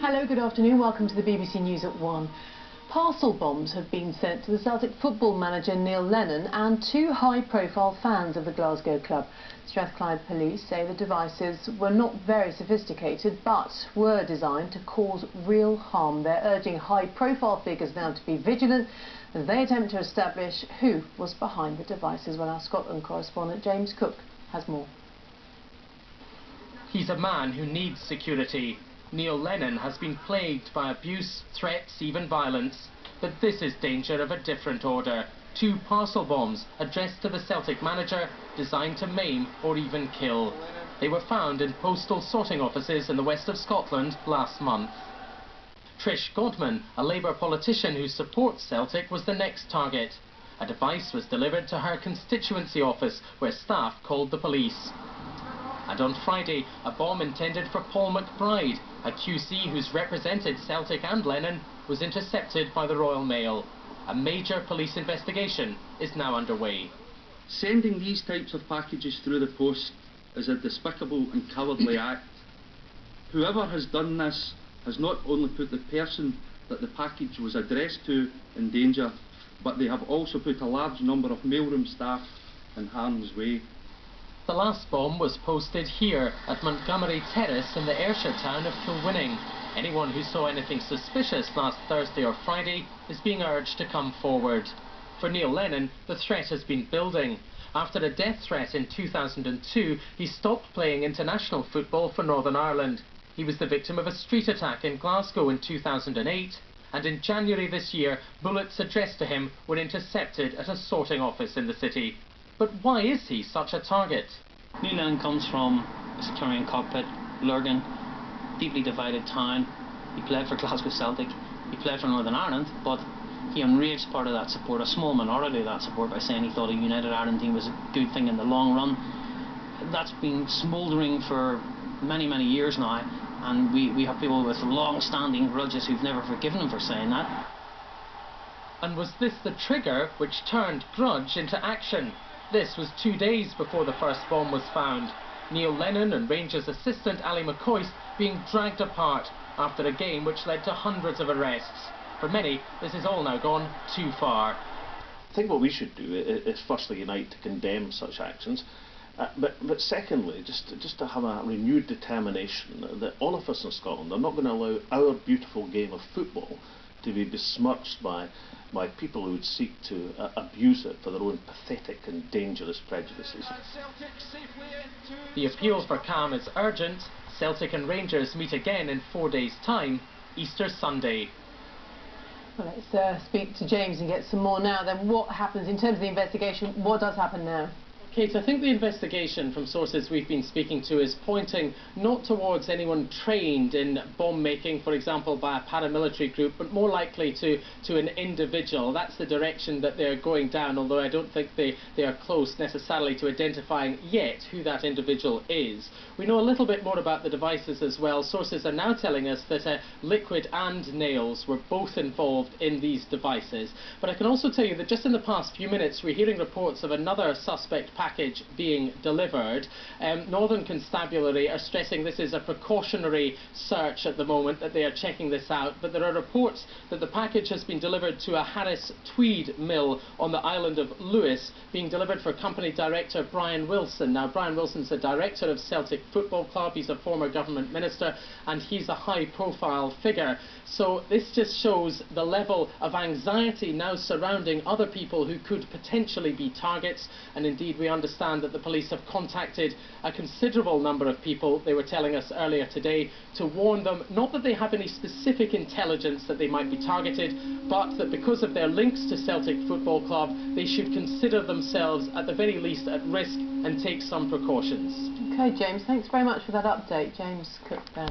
Hello, good afternoon. Welcome to the BBC News at 1. Parcel bombs have been sent to the Celtic football manager Neil Lennon and two high-profile fans of the Glasgow club. Strathclyde police say the devices were not very sophisticated but were designed to cause real harm. They're urging high-profile figures now to be vigilant as they attempt to establish who was behind the devices. Well, our Scotland correspondent James Cook has more. He's a man who needs security. Neil Lennon has been plagued by abuse, threats, even violence. But this is danger of a different order. Two parcel bombs addressed to the Celtic manager, designed to maim or even kill. They were found in postal sorting offices in the west of Scotland last month. Trish Godman, a Labour politician who supports Celtic, was the next target. A device was delivered to her constituency office, where staff called the police. And on Friday, a bomb intended for Paul McBride, a QC who's represented Celtic and Lennon, was intercepted by the Royal Mail. A major police investigation is now underway. Sending these types of packages through the post is a despicable and cowardly act. Whoever has done this has not only put the person that the package was addressed to in danger, but they have also put a large number of mailroom staff in harm's way. The last bomb was posted here at Montgomery Terrace in the Ayrshire town of Kilwinning. Anyone who saw anything suspicious last Thursday or Friday is being urged to come forward. For Neil Lennon, the threat has been building. After a death threat in 2002, he stopped playing international football for Northern Ireland. He was the victim of a street attack in Glasgow in 2008, and in January this year, bullets addressed to him were intercepted at a sorting office in the city. But why is he such a target? Neil Lennon comes from a sectarian cockpit, Lurgan, deeply divided town. He played for Glasgow Celtic, he played for Northern Ireland, but he enraged part of that support, a small minority of that support, by saying he thought a united Ireland team was a good thing in the long run. That's been smouldering for many, many years now, and we have people with long-standing grudges who've never forgiven him for saying that. And was this the trigger which turned grudge into action? This was 2 days before the first bomb was found. Neil Lennon and Rangers assistant Ali McCoist being dragged apart after a game which led to hundreds of arrests. For many, this has all now gone too far. I think what we should do is firstly unite to condemn such actions, but secondly, just to have a renewed determination that all of us in Scotland are not going to allow our beautiful game of football to be besmirched by people who would seek to abuse it for their own pathetic and dangerous prejudices. The appeal for calm is urgent. Celtic and Rangers meet again in 4 days' time, Easter Sunday. Well, let's speak to James and get some more now. Then what happens in terms of the investigation? What does happen now? Kate, I think the investigation from sources we've been speaking to is pointing not towards anyone trained in bomb making, for example, by a paramilitary group, but more likely to an individual. That's the direction that they're going down, although I don't think they are close necessarily to identifying yet who that individual is. We know a little bit more about the devices as well. Sources are now telling us that liquid and nails were both involved in these devices. But I can also tell you that just in the past few minutes we're hearing reports of another suspect package being delivered. Northern Constabulary are stressing this is a precautionary search at the moment, that they are checking this out, but there are reports that the package has been delivered to a Harris Tweed mill on the island of Lewis, being delivered for company director Brian Wilson. Now, Brian Wilson's the director of Celtic Football Club, he's a former government minister, and he's a high-profile figure. So this just shows the level of anxiety now surrounding other people who could potentially be targets, and indeed we understand that the police have contacted a considerable number of people, they were telling us earlier today, to warn them not that they have any specific intelligence that they might be targeted, but that because of their links to Celtic Football Club, they should consider themselves at the very least at risk and take some precautions. OK, James, thanks very much for that update. James Cook there.